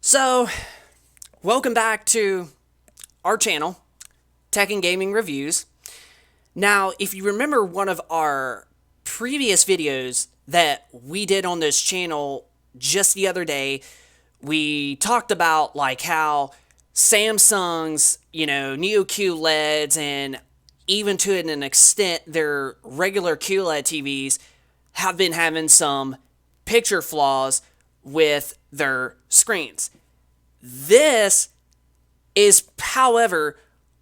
So, welcome back to our channel, Tech and Gaming Reviews. Now, if you remember one of our previous videos that we did on this channel just the other day, we talked about like how Samsung's, Neo QLEDs and even to an extent their regular QLED TVs have been having some picture flaws with their screens. This is, however,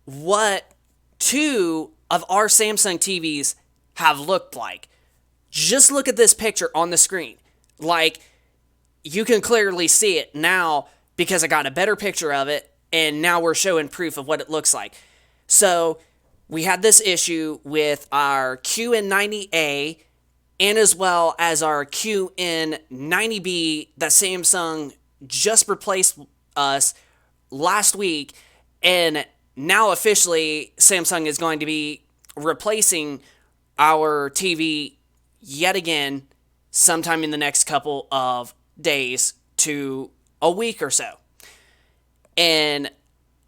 what two of our Samsung TVs have looked like. Just look at this picture on the screen. Like, you can clearly see it now because I got a better picture of it, and now we're showing proof of what it looks like. So, we had this issue with our QN90A and as well as our QN90B that Samsung just replaced us last week, and now officially Samsung is going to be replacing our TV yet again sometime in the next couple of days to a week or so. And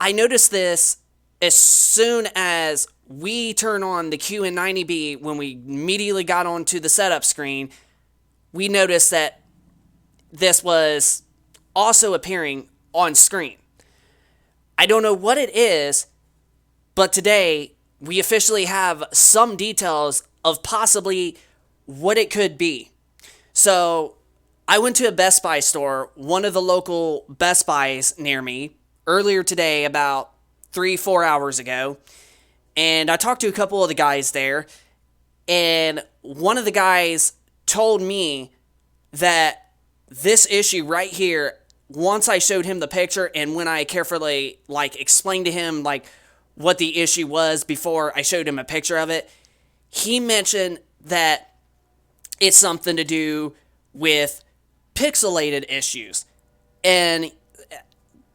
I noticed this as soon as we turn on the QN90B. When we immediately got onto the setup screen, we noticed that this was also appearing on screen. I don't know what it is, but today we officially have some details of possibly what it could be. So I went to a Best Buy store, one of the local Best Buys near me, earlier today, about 3-4 hours ago, and I talked to a couple of the guys there, and one of the guys told me that this issue right here, once I showed him the picture and when I carefully explained to him what the issue was before I showed him a picture of it, he mentioned that it's something to do with pixelated issues. And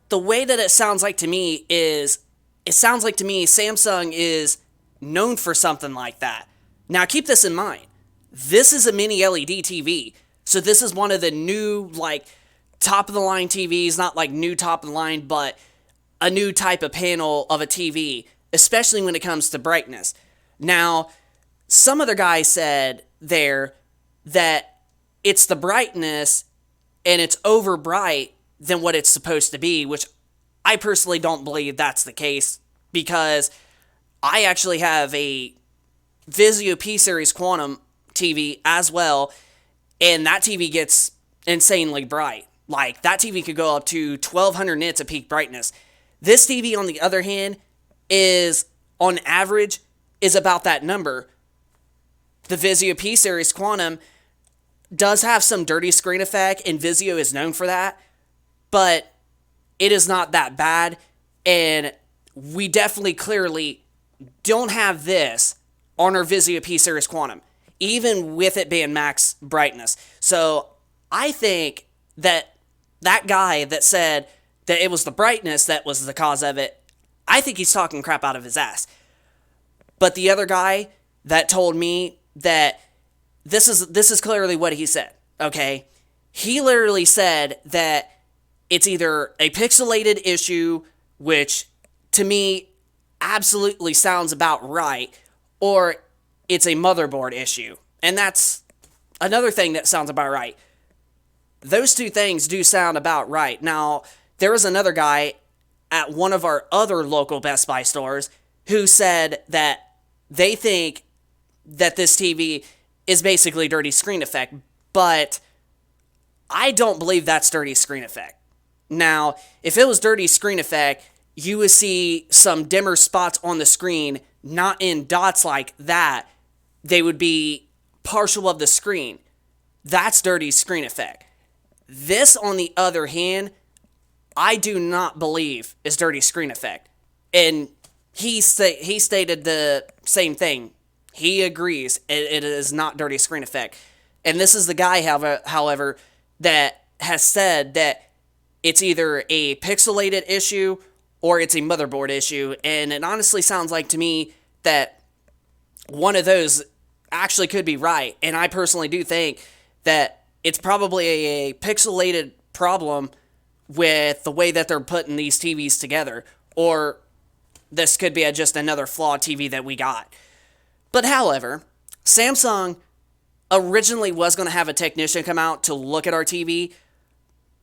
the way that it sounds like to me is, it sounds like to me Samsung is known for something like that. Now keep this in mind. This is a mini LED TV. So this is one of the new top of the line TVs, not new top of the line, but a new type of panel of a TV, especially when it comes to brightness. Now, some other guy said there that it's the brightness and it's over bright than what it's supposed to be, which I personally don't believe that's the case, because I actually have a Vizio P-Series Quantum TV as well, and that TV gets insanely bright. That TV could go up to 1200 nits of peak brightness. This TV, on the other hand, is, on average, is about that number. The Vizio P-Series Quantum does have some dirty screen effect, and Vizio is known for that, but it is not that bad, and we definitely clearly don't have this on our Vizio P-Series Quantum, even with it being max brightness. So I think that guy that said that it was the brightness that was the cause of it, I think he's talking crap out of his ass. But the other guy that told me that this is clearly what he said, okay? He literally said that it's either a pixelated issue, which to me absolutely sounds about right, or it's a motherboard issue. And that's another thing that sounds about right. Those two things do sound about right. Now, there was another guy at one of our other local Best Buy stores who said that they think that this TV is basically dirty screen effect, but I don't believe that's dirty screen effect. Now, if it was dirty screen effect, you would see some dimmer spots on the screen, not in dots like that. They would be partial of the screen. That's dirty screen effect. This, on the other hand, I do not believe is dirty screen effect. And he stated the same thing. He agrees it is not dirty screen effect. And this is the guy, however, that has said that it's either a pixelated issue or it's a motherboard issue. And it honestly sounds like to me that one of those actually could be right. And I personally do think that it's probably a pixelated problem with the way that they're putting these TVs together, or this could be just another flawed TV that we got. But however, Samsung originally was going to have a technician come out to look at our TV,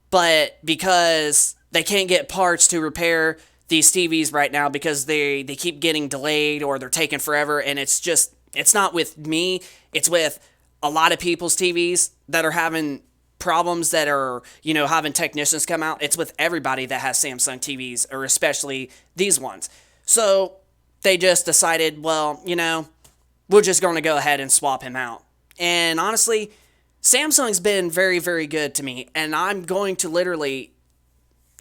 but because they can't get parts to repair these TVs right now because they keep getting delayed or they're taking forever, and it's not with me, it's with a lot of people's TVs that are having problems that are, having technicians come out. It's with everybody that has Samsung TVs, or especially these ones. So they just decided, well, we're just going to go ahead and swap him out. And honestly, Samsung's been very, very good to me, and I'm going to literally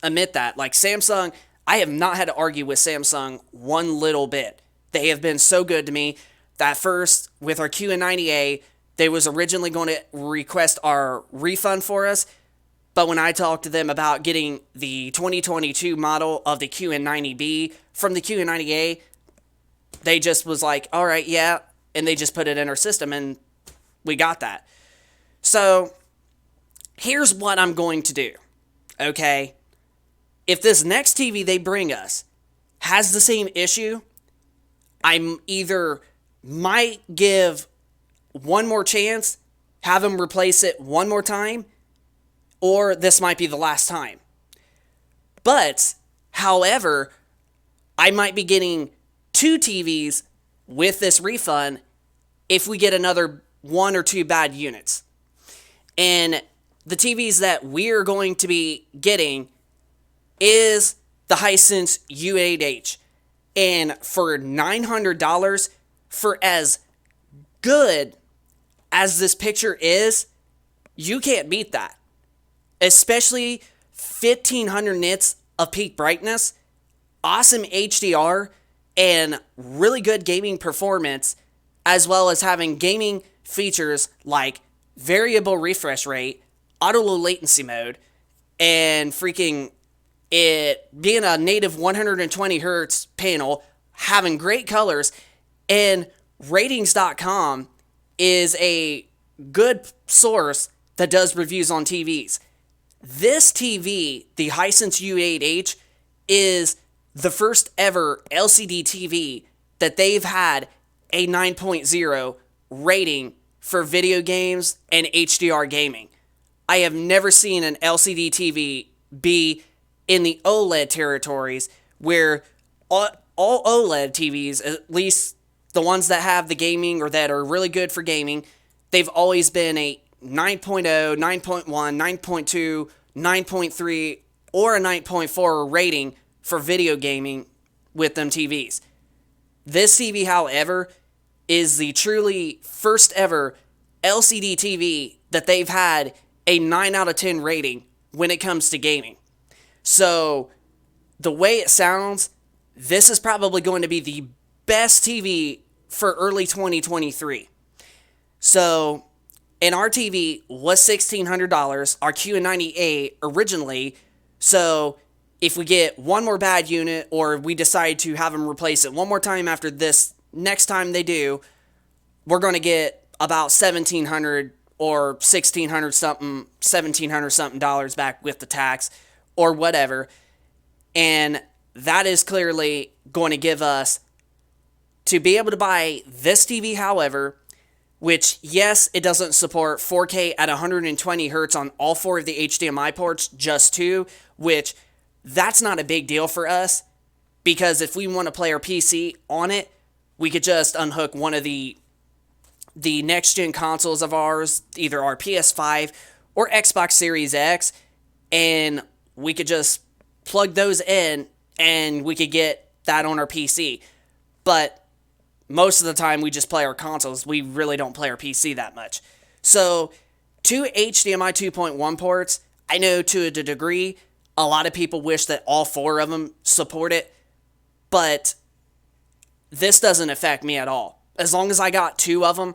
admit that. Like, Samsung, I have not had to argue with Samsung one little bit. They have been so good to me. That first, with our QN90A, they was originally going to request our refund for us, but when I talked to them about getting the 2022 model of the QN90B from the QN90A, they just was like, all right, yeah, and they just put it in our system, and we got that. So, here's what I'm going to do, okay? If this next TV they bring us has the same issue, I'm either might give one more chance, have them replace it one more time, or this might be the last time. But, however, I might be getting 2 TVs with this refund if we get another 1 or 2 bad units. And the TVs that we're going to be getting is the Hisense U8H. And for $900, for as good as this picture is, you can't beat that. Especially 1500 nits of peak brightness, awesome HDR, and really good gaming performance, as well as having gaming features like variable refresh rate, auto low latency mode, and freaking it being a native 120 hertz panel, having great colors, and ratings.com is a good source that does reviews on TVs. This TV, the Hisense U8H, is the first ever LCD TV that they've had a 9.0 rating for video games and HDR gaming. I have never seen an LCD TV be in the OLED territories, where all OLED TVs, at least the ones that have the gaming or that are really good for gaming, they've always been a 9.0, 9.1, 9.2, 9.3, or a 9.4 rating for video gaming with them TVs. This TV, however, is the truly first ever LCD TV that they've had a 9 out of 10 rating when it comes to gaming. So, the way it sounds, this is probably going to be the best TV for early 2023. So, and our TV was $1,600, our QN90A originally. So, if we get one more bad unit, or we decide to have them replace it one more time after this next time they do, we're going to get about $1,700 or $1,600 something, $1,700 something dollars back with the tax or whatever. And that is clearly going to give us, to be able to buy this TV, however, which, yes, it doesn't support 4K at 120 hertz on all 4 of the HDMI ports, just 2, which that's not a big deal for us, because if we want to play our PC on it, we could just unhook one of the next-gen consoles of ours, either our PS5 or Xbox Series X, and we could just plug those in, and we could get that on our PC. But most of the time, we just play our consoles. We really don't play our PC that much. So, 2 HDMI 2.1 ports, I know to a degree, a lot of people wish that all 4 of them support it, but this doesn't affect me at all. As long as I got 2 of them,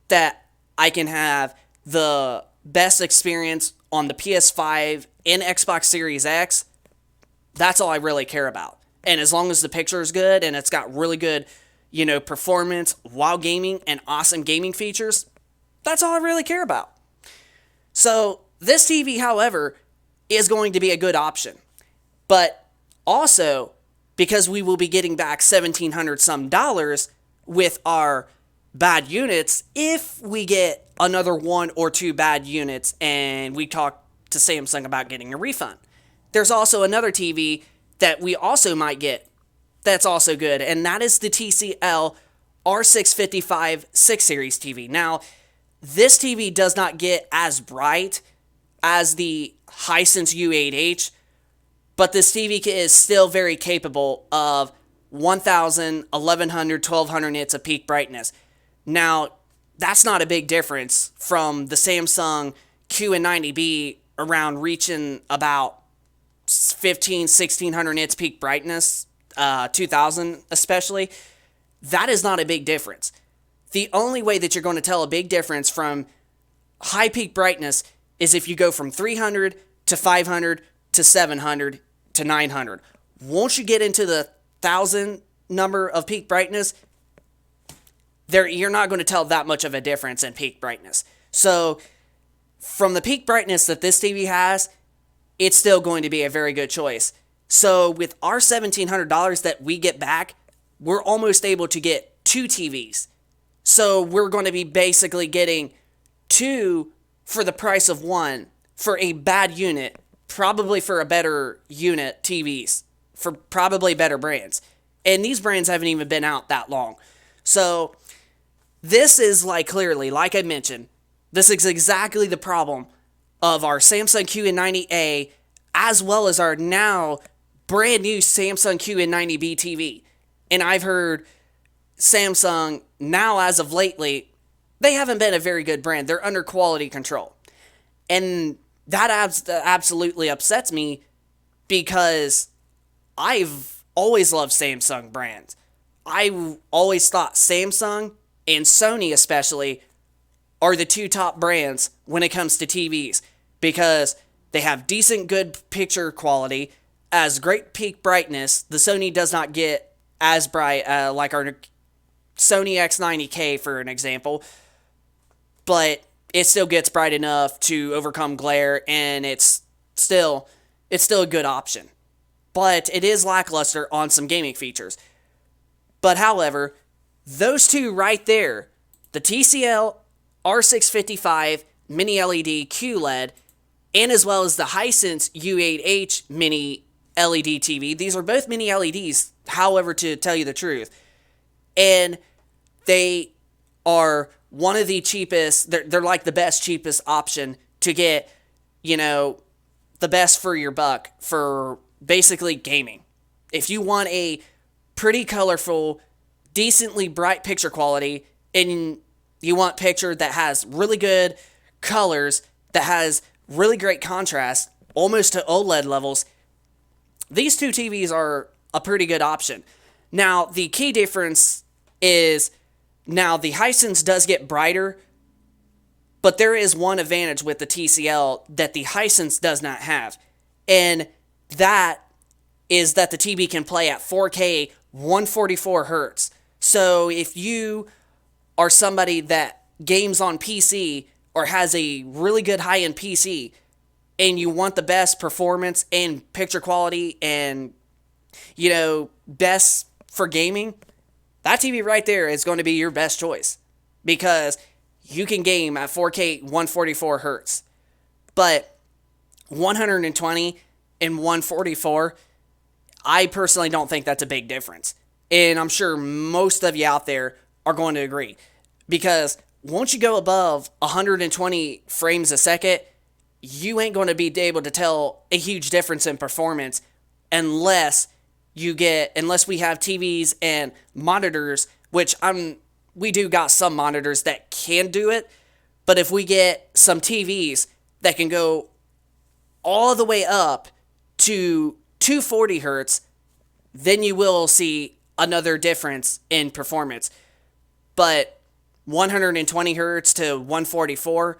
that I can have the best experience on the PS5 and Xbox Series X, that's all I really care about. And as long as the picture is good and it's got really good, performance while gaming and awesome gaming features, that's all I really care about. So, this TV, however, is going to be a good option. But also, because we will be getting back $1,700 some dollars with our bad units, if we get another 1 or 2 bad units and we talk to Samsung about getting a refund. There's also another TV that we also might get that's also good, and that is the TCL R655 6 Series TV. Now, this TV does not get as bright as the Hisense U8H, but this TV is still very capable of 1,000, 1,100, 1,200 nits of peak brightness. Now, that's not a big difference from the Samsung QN90B around reaching about 15, 1,600 nits peak brightness, 2,000 especially. That is not a big difference. The only way that you're going to tell a big difference from high peak brightness is if you go from 300 to 500 to 700 to 900. Once you get into the 1,000 number of peak brightness, you're not going to tell that much of a difference in peak brightness. So, from the peak brightness that this TV has, it's still going to be a very good choice. So, with our $1,700 that we get back, we're almost able to get 2 TVs. So, we're going to be basically getting 2 for the price of 1 for a bad unit, probably for a better unit TVs, for probably better brands. And these brands haven't even been out that long. So, this is clearly, like I mentioned, this is exactly the problem of our Samsung QN90A as well as our now brand new Samsung QN90B TV. And I've heard Samsung now as of lately, they haven't been a very good brand. They're under quality control. And that absolutely upsets me because I've always loved Samsung brands. I always thought Samsung and Sony especially are the 2 top brands when it comes to TVs because they have decent good picture quality, as great peak brightness. The Sony does not get as bright like our Sony X90K for an example, but it still gets bright enough to overcome glare, and it's still a good option. But it is lackluster on some gaming features. But however, those 2 right there, the TCL R655 Mini LED QLED, and as well as the Hisense U8H Mini LED TV, these are both mini LEDs, however, to tell you the truth. And they are one of the cheapest, they're like the best, cheapest option to get, the best for your buck for basically gaming. If you want a pretty colorful, decently bright picture quality, and you want picture that has really good colors, that has really great contrast, almost to OLED levels, these 2 TVs are a pretty good option. Now, the key difference is, now the Hisense does get brighter, but there is one advantage with the TCL that the Hisense does not have, and that is that the TV can play at 4K 144 Hz. So if you are somebody that games on PC or has a really good high-end PC and you want the best performance and picture quality and, best for gaming, that TV right there is going to be your best choice because you can game at 4K 144 Hz. But 120 and 144, I personally don't think that's a big difference. And I'm sure most of you out there are going to agree. Because once you go above 120 frames a second, you ain't going to be able to tell a huge difference in performance unless we have TVs and monitors, which we do got some monitors that can do it. But if we get some TVs that can go all the way up to 240 Hz, then you will see another difference in performance. But 120 Hz to 144,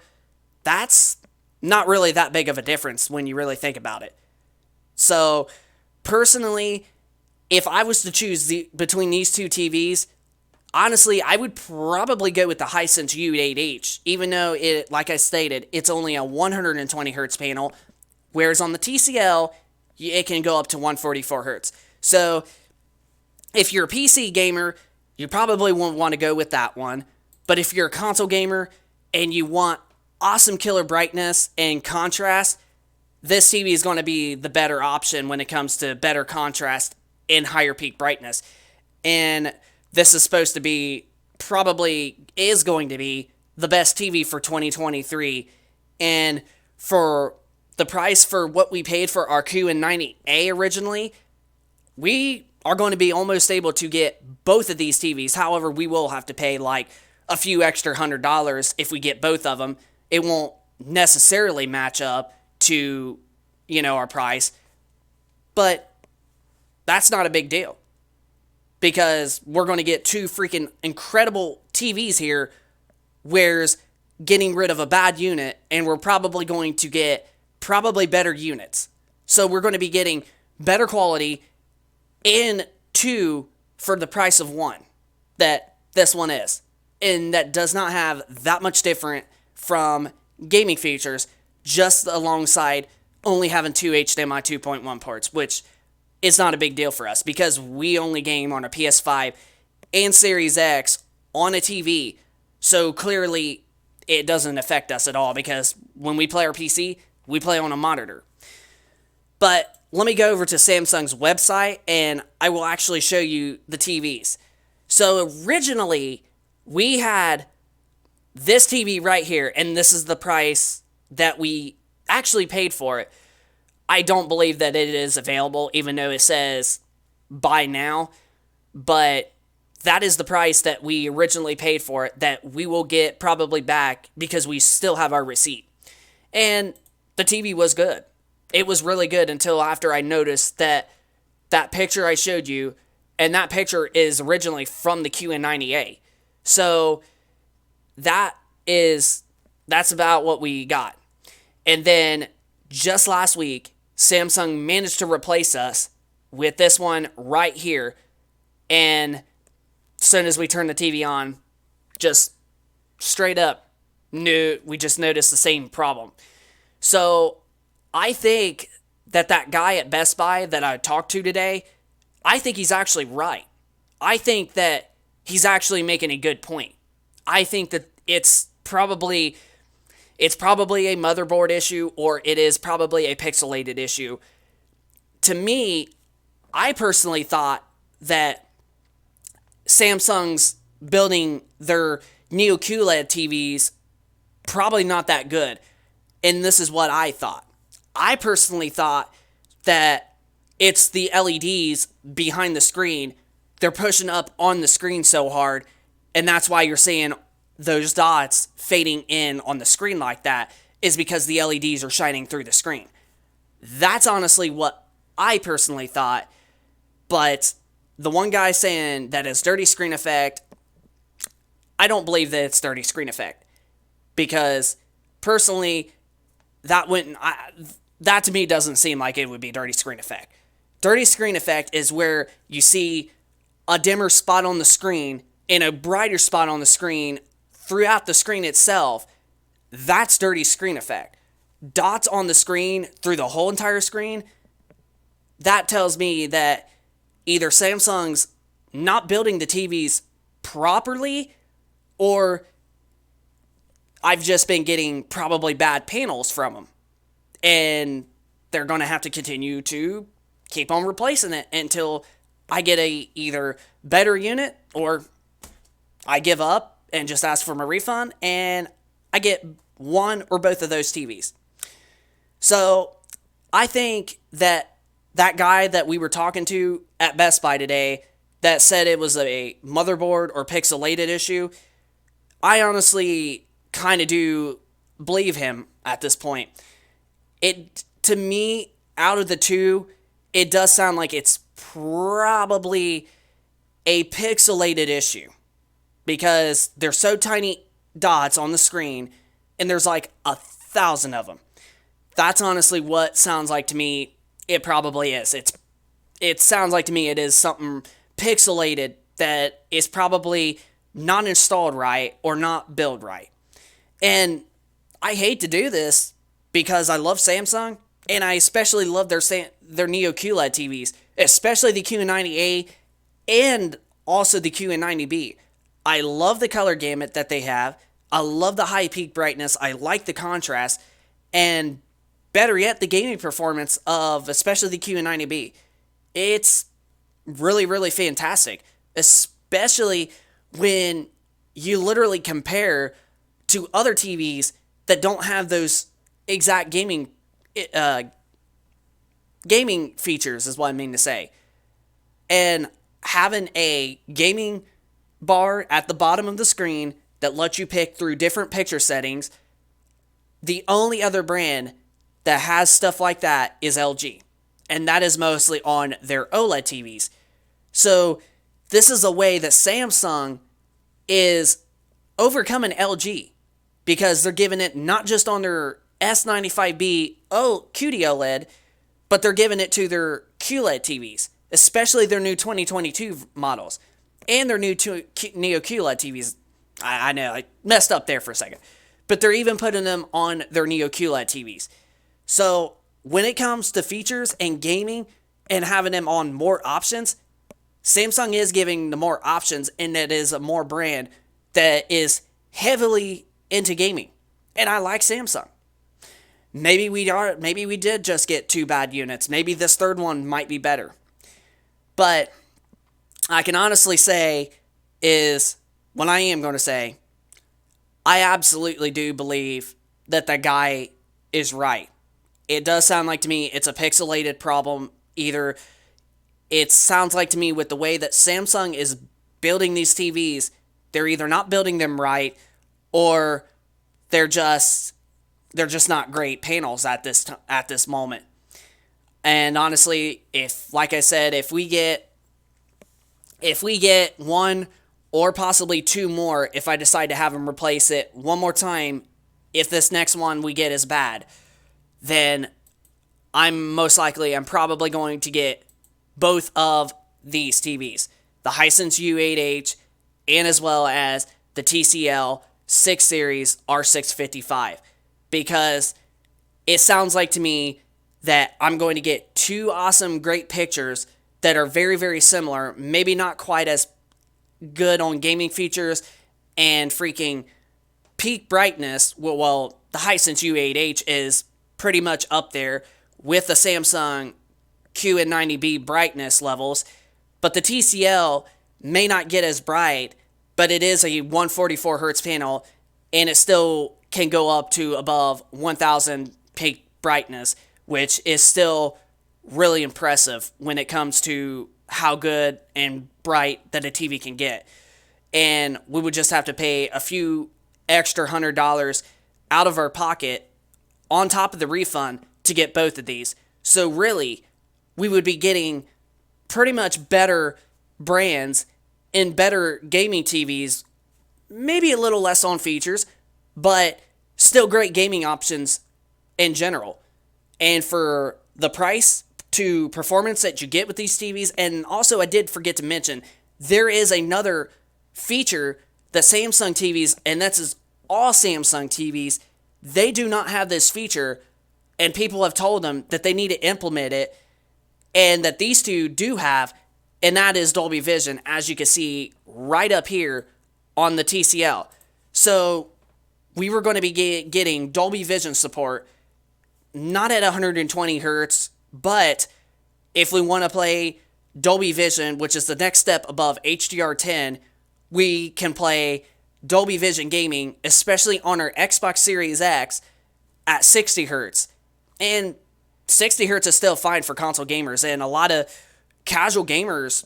that's not really that big of a difference when you really think about it. So, personally, if I was to choose between these 2 TVs, honestly, I would probably go with the Hisense U8H, even though like I stated, it's only a 120 Hz panel, Whereas on the TCL, it can go up to 144 hertz. So if you're a PC gamer, you probably won't want to go with that one. But if you're a console gamer and you want awesome killer brightness and contrast, this TV is going to be the better option when it comes to better contrast and higher peak brightness. And this is supposed to be, probably is going to be, the best TV for 2023. And for the price for what we paid for our Q90A originally, we are going to be almost able to get both of these TVs. However, we will have to pay like a few extra $100 if we get both of them. It won't necessarily match up to, our price, but that's not a big deal because we're going to get two freaking incredible TVs here, whereas getting rid of a bad unit, and we're probably going to get better units. So we're going to be getting better quality in two for the price of one that this one is. And that does not have that much different from gaming features, just alongside only having two HDMI 2.1 ports, which is not a big deal for us because we only game on a PS5 and Series X on a TV. So clearly it doesn't affect us at all because when we play our PC, we play on a monitor. But let me go over to Samsung's website and I will actually show you the TVs. So originally we had this TV right here, and this is the price that we actually paid for it. I don't believe that it is available, even though it says buy now, but that is the price that we originally paid for it, that we will get probably back because we still have our receipt. And the TV was good. It was really good until after I noticed that picture I showed you, and that picture is originally from the Q90A. So that's about what we got. And then just last week, Samsung managed to replace us with this one right here. And as soon as we turned the TV on, just straight up, we just noticed the same problem. So I think that guy at Best Buy that I talked to today, I think he's actually right. I think that he's actually making a good point. I think that it's probably a motherboard issue, or it is probably a pixelated issue. To me, I personally thought that Samsung's building their Neo QLED TVs probably not that good. And this is what I thought. I personally thought that it's the LEDs behind the screen. They're pushing up on the screen so hard, and that's why you're seeing those dots fading in on the screen like that, is because the LEDs are shining through the screen. That's honestly what I personally thought, but the one guy saying that it's dirty screen effect, I don't believe that it's dirty screen effect, because personally, that to me doesn't seem like it would be dirty screen effect. Dirty screen effect is where you see a dimmer spot on the screen and a brighter spot on the screen throughout the screen itself. That's dirty screen effect. Dots on the screen through the whole entire screen, that tells me that either Samsung's not building the TVs properly, or I've just been getting probably bad panels from them. And they're going to have to continue to keep on replacing it until I get a either better unit, or I give up and just ask for my refund and I get one or both of those TVs. So I think that guy that we were talking to at Best Buy today that said it was a motherboard or pixelated issue, I honestly kind of do believe him at this point. To me, out of the two, it does sound like it's probably a pixelated issue, because they're so tiny dots on the screen and there's like 1,000 of them. That's honestly what sounds like to me it probably is. It sounds like to me it is something pixelated that is probably not installed right or not built right. And I hate to do this because I love Samsung And I especially love their Neo QLED TVs, especially the Q90A and also the Q90B. I love the color gamut that they have. I love the high peak brightness. I like the contrast. And better yet, the gaming performance of especially the Q90B. It's really, really fantastic. Especially when you literally compare to other TVs that don't have those exact uh, gaming features, is what I mean to say. And having a gaming bar at the bottom of the screen that lets you pick through different picture settings. The only other brand that has stuff like that is LG. And that is mostly on their OLED TVs. So this is a way that Samsung is overcoming LG because they're giving it not just on their S95B QD OLED, but they're giving it to their QLED TVs, especially their new 2022 models and their new Neo QLED TVs. I know, I messed up there for a second. But they're even putting them on their Neo QLED TVs. So when it comes to features and gaming and having them on more options, Samsung is giving the more options, and it is a more brand that is heavily into gaming. And I like Samsung. Maybe we did just get two bad units. Maybe this third one might be better. But I can honestly say is what I am going to say. I absolutely do believe that the guy is right. It does sound like to me it's a pixelated problem. Either it sounds like to me with the way that Samsung is building these TVs, they're either not building them right or they're just not great panels at this moment. And honestly, if like I said, if we get one or possibly two more, if I decide to have them replace it one more time, if this next one we get is bad, then I'm probably going to get both of these TVs, the Hisense U8H and as well as the TCL 6 Series R655, because it sounds like to me that I'm going to get two awesome, great pictures that are very, very similar, maybe not quite as good on gaming features and freaking peak brightness. Well, the Hisense U8H is pretty much up there with the Samsung Q90B brightness levels, but the TCL may not get as bright, but it is a 144 hertz panel, and it still can go up to above 1000 peak brightness, which is still really impressive when it comes to how good and bright that a TV can get. And we would just have to pay a few extra $100 out of our pocket on top of the refund to get both of these. So really, we would be getting pretty much better brands and better gaming TVs, maybe a little less on features, but still great gaming options in general. And for the price to performance that you get with these TVs, and also I did forget to mention, there is another feature that Samsung TVs, and that's all Samsung TVs, they do not have this feature, and people have told them that they need to implement it, and that these two do have, and that is Dolby Vision, as you can see right up here on the TCL. So we were going to be getting Dolby Vision support, not at 120 hertz, but if we want to play Dolby Vision, which is the next step above HDR10, we can play Dolby Vision gaming, especially on our Xbox Series X, at 60 hertz. And 60 hertz is still fine for console gamers, and a lot of casual gamers,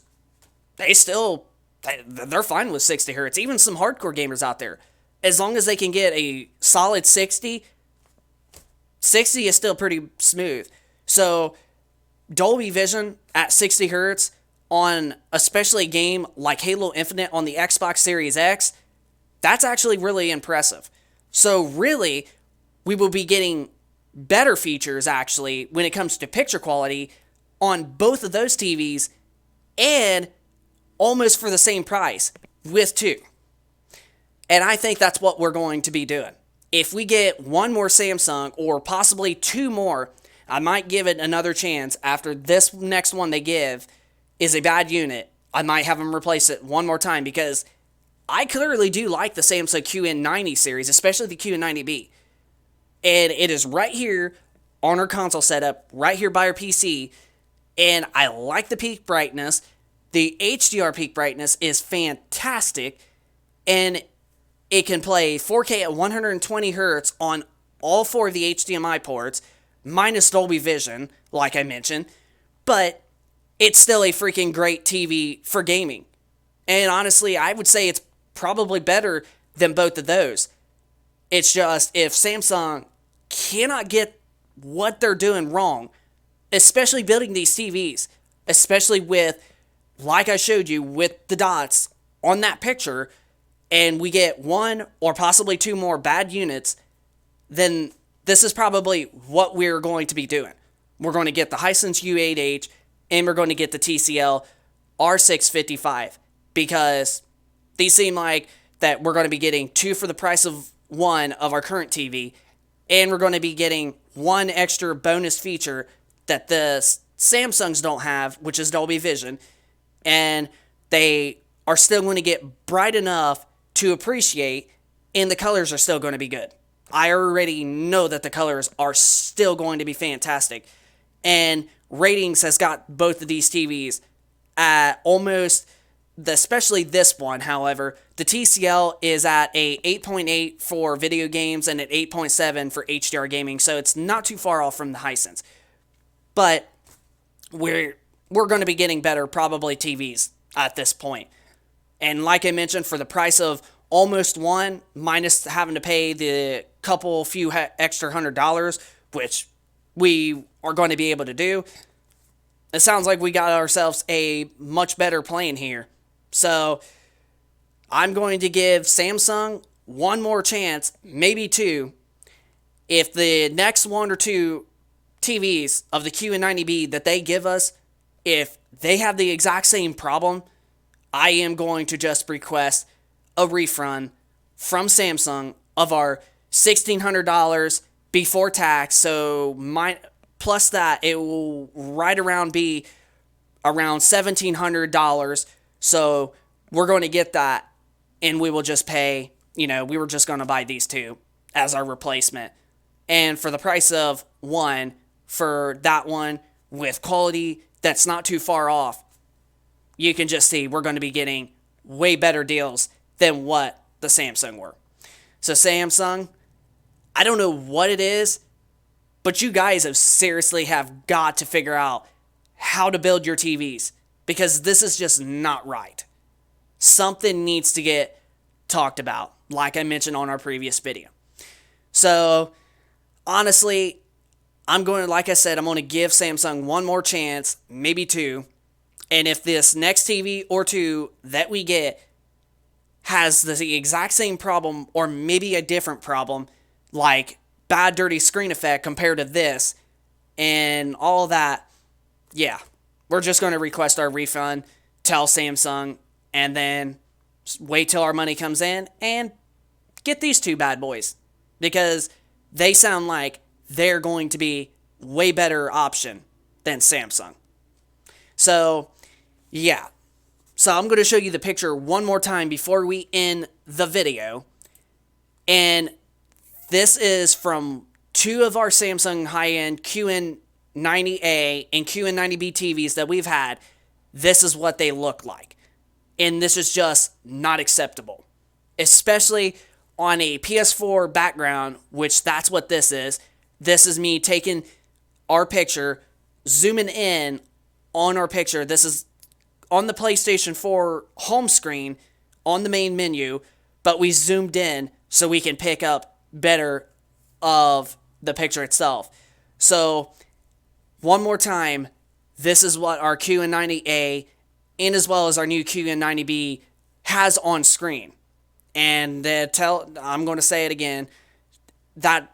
they're fine with 60 hertz. Even some hardcore gamers out there, as long as they can get a solid 60 is still pretty smooth. So Dolby Vision at 60 hertz on especially a game like Halo Infinite on the Xbox Series X, that's actually really impressive. So really, we will be getting better features actually when it comes to picture quality on both of those TVs, and almost for the same price with two. And I think that's what we're going to be doing. If we get one more Samsung or possibly two more I might give it another chance after this next one they give is a bad unit. I might have them replace it one more time because I clearly do like the Samsung QN90 series, especially the QN90B. And it is right here on our console setup, right here by our PC. And I like the peak brightness. The HDR peak brightness is fantastic. And it can play 4K at 120 Hz on all 4 of the HDMI ports, minus Dolby Vision, like I mentioned. But it's still a freaking great TV for gaming. And honestly, I would say it's probably better than both of those. It's just if Samsung cannot get what they're doing wrong, especially building these TVs, especially with, like I showed you, with the dots on that picture, and we get one or possibly two more bad units, then this is probably what we're going to be doing. We're going to get the Hisense U8H, and we're going to get the TCL R655, because these seem like that we're going to be getting two for the price of one of our current TV, and we're going to be getting one extra bonus feature that the Samsungs don't have, which is Dolby Vision, and they are still going to get bright enough to appreciate, and the colors are still going to be good. I already know that the colors are still going to be fantastic, and ratings has got both of these TVs at almost, especially this one, however, the TCL is at a 8.8 for video games and an 8.7 for HDR gaming, so it's not too far off from the Hisense. But we're going to be getting better, probably, TVs at this point. And like I mentioned, for the price of almost one, minus having to pay the few extra $100, which we are going to be able to do, it sounds like we got ourselves a much better plan here. So I'm going to give Samsung one more chance, maybe two. If the next one or two TVs of the QN90B that they give us, if they have the exact same problem, I am going to just request a refund from Samsung of our $1,600 before tax. So plus that, it will right around be around $1,700. So we're going to get that, and we will just pay, we were just going to buy these two as our replacement. And for the price of one, for that one with quality that's not too far off, you can just see we're going to be getting way better deals than what the Samsung were. So Samsung, I don't know what it is, but you guys seriously have got to figure out how to build your TVs, because this is just not right. Something needs to get talked about, like I mentioned on our previous video. So honestly, like I said, I'm going to give Samsung one more chance, maybe two. And if this next TV or two that we get has the exact same problem, or maybe a different problem, like bad dirty screen effect compared to this and all that, yeah, we're just going to request our refund, tell Samsung, and then wait till our money comes in and get these two bad boys, because they sound like they're going to be way better option than Samsung. So yeah, so I'm going to show you the picture one more time before we end the video. And this is from two of our Samsung high-end QN90A and QN90B TVs that we've had. This is what they look like. And this is just not acceptable. Especially on a PS4 background, which that's what this is. This is me taking our picture, zooming in on our picture. This is on the PlayStation 4 home screen on the main menu, but we zoomed in so we can pick up better of the picture itself. So one more time, this is what our QN90A and as well as our new QN90B has on screen. And I'm going to say it again, that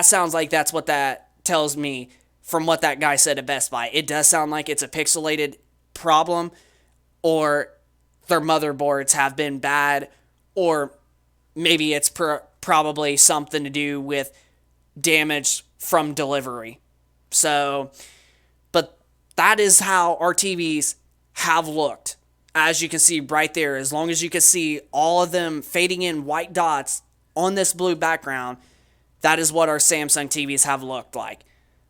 sounds like that's what that tells me from what that guy said at Best Buy. It does sound like it's a pixelated problem, or their motherboards have been bad, or maybe it's probably something to do with damage from delivery. So, but that is how our TVs have looked. As you can see right there, as long as you can see all of them fading in white dots on this blue background, that is what our Samsung TVs have looked like.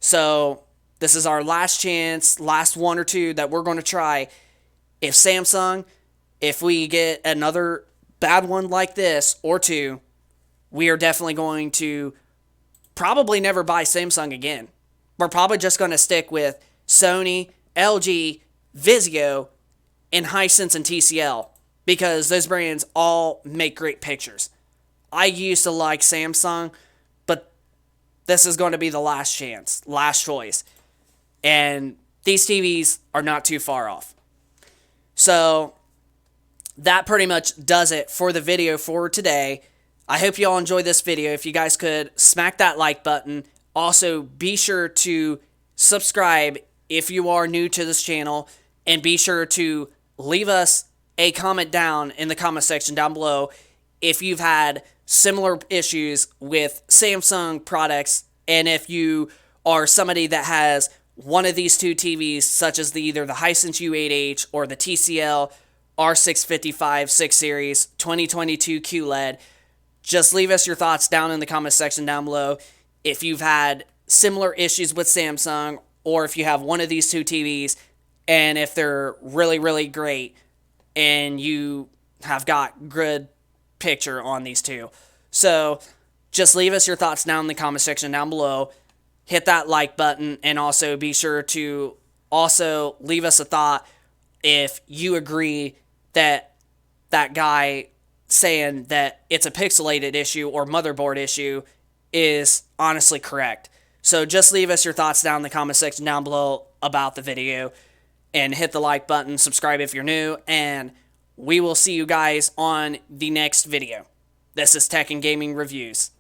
So this is our last chance, last one or two that we're going to try. If Samsung, if we get another bad one like this or two, we are definitely going to probably never buy Samsung again. We're probably just going to stick with Sony, LG, Vizio, and Hisense and TCL because those brands all make great pictures. I used to like Samsung, but this is going to be the last chance, last choice. And these TVs are not too far off. So that pretty much does it for the video for today. I hope you all enjoyed this video. If you guys could smack that like button. Also, be sure to subscribe if you are new to this channel. And be sure to leave us a comment down in the comment section down below if you've had similar issues with Samsung products. And if you are somebody that has one of these two TVs, such as either the Hisense U8H or the TCL R655 6 Series 2022 QLED, just leave us your thoughts down in the comment section down below. If you've had similar issues with Samsung, or if you have one of these two TVs, and if they're really, really great, and you have got good picture on these two. So just leave us your thoughts down in the comment section down below. Hit that like button, and also be sure to also leave us a thought if you agree that that guy saying that it's a pixelated issue or motherboard issue is honestly correct. So just leave us your thoughts down in the comment section down below about the video, and hit the like button, subscribe if you're new, and we will see you guys on the next video. This is Tech and Gaming Reviews.